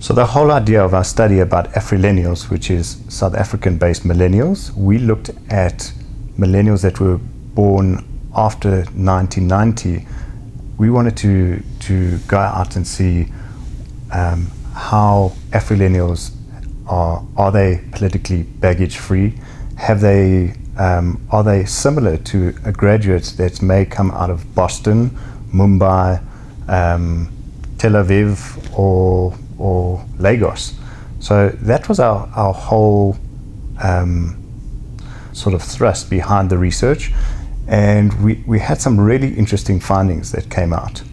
So the whole idea of our study about Afrillennials, which is South African-based millennials, we looked at millennials that were born after 1990. We wanted to go out and see how Afrillennials are they politically baggage-free? Are they similar to a graduate that may come out of Boston, Mumbai, Tel Aviv, or Lagos? So that was our whole sort of thrust behind the research, and we had some really interesting findings that came out.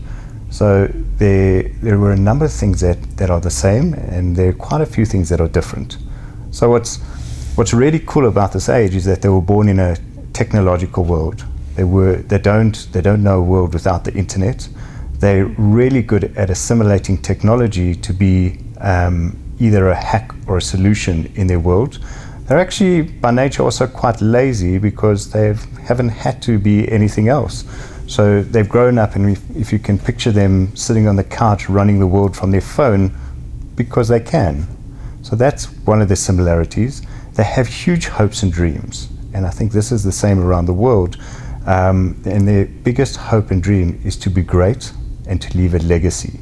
So there were a number of things that are the same, and there are quite a few things that are different. So what's really cool about this age is that they were born in a technological world. They don't know a world without the internet. They're really good at assimilating technology to be either a hack or a solution in their world. They're actually by nature also quite lazy because they haven't had to be anything else. So they've grown up, and if you can picture them sitting on the couch running the world from their phone because they can. So that's one of the similarities. They have huge hopes and dreams, and I think this is the same around the world. And their biggest hope and dream is to be great and to leave a legacy.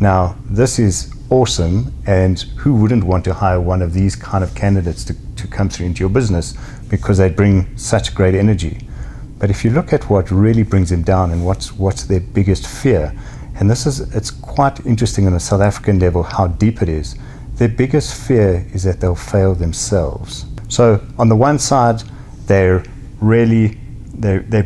Now, this is awesome, and who wouldn't want to hire one of these kind of candidates to come through into your business, because they bring such great energy. But if you look at what really brings them down and what's their biggest fear, and it's quite interesting on a South African level how deep it is. Their biggest fear is that they'll fail themselves. So on the one side, they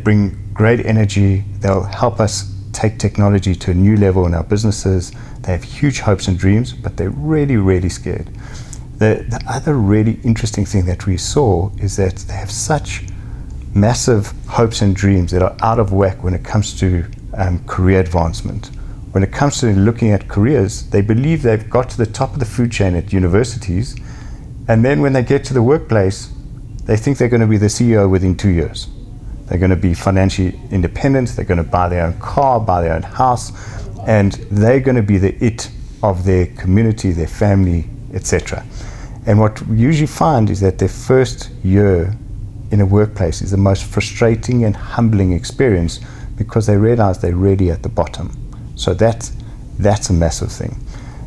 bring great energy. They'll help us take technology to a new level in our businesses. They have huge hopes and dreams, but they're really, really scared. The other really interesting thing that we saw is that they have such massive hopes and dreams that are out of whack when it comes to career advancement. When it comes to looking at careers, they believe they've got to the top of the food chain at universities, and then when they get to the workplace, they think they're going to be the CEO within 2 years. They're going to be financially independent, they're going to buy their own car, buy their own house, and they're going to be the it of their community, their family, etc. And what we usually find is that their first year in a workplace is the most frustrating and humbling experience, because they realize they're really at the bottom. So that's a massive thing.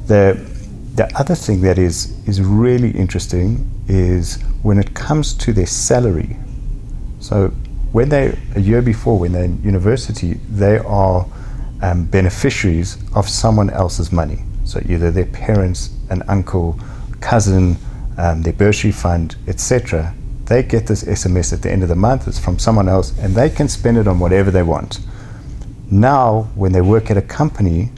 The other thing that is really interesting is when it comes to their salary. So when a year before, when they're in university, they are beneficiaries of someone else's money. So either their parents, an uncle, cousin, their bursary fund, etc. They get this SMS at the end of the month. It's from someone else, and they can spend it on whatever they want. Now, when they work at a company,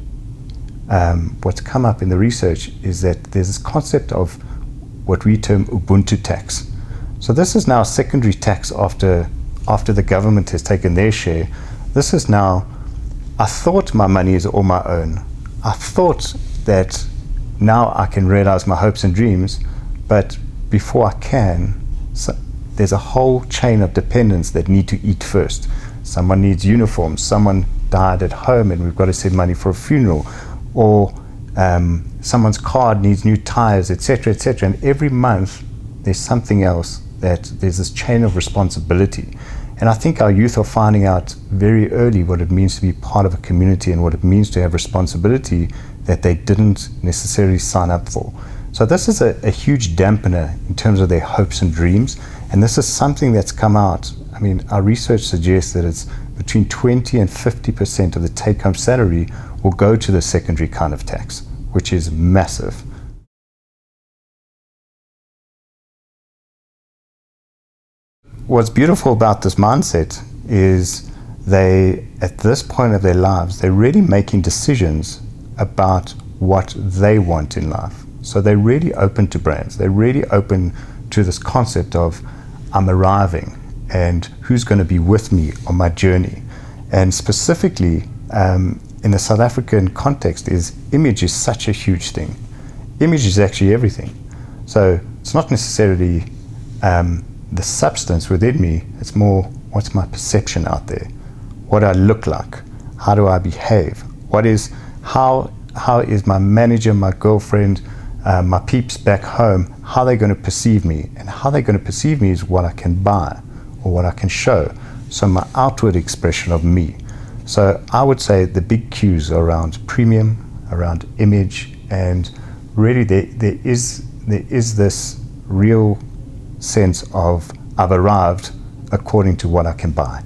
what's come up in the research is that there's this concept of what we term Ubuntu tax. So this is now a secondary tax after the government has taken their share. This is now, I thought my money is all my own. I thought that now I can realize my hopes and dreams, but before I can, there's a whole chain of dependents that need to eat first. Someone needs uniforms, someone died at home and we've got to send money for a funeral, or someone's car needs new tires, etc., etc. And every month there's something else, that there's this chain of responsibility. And I think our youth are finding out very early what it means to be part of a community and what it means to have responsibility that they didn't necessarily sign up for. So this is a huge dampener in terms of their hopes and dreams, and this is something that's come out. I mean, our research suggests that it's between 20 and 50% of the take-home salary will go to the secondary kind of tax, which is massive. What's beautiful about this mindset is they, at this point of their lives, they're really making decisions about what they want in life. So they're really open to brands. They're really open to this concept of I'm arriving and who's going to be with me on my journey. And specifically in the South African context, image is such a huge thing. Image is actually everything. So it's not necessarily the substance within me, it's more what's my perception out there, what I look like, how do I behave, how how is my manager, my girlfriend, my peeps back home, how are they going to perceive me? And how they're going to perceive me is what I can buy or what I can show. So my outward expression of me. So I would say the big cues are around premium, around image, and really there is this real sense of I've arrived according to what I can buy.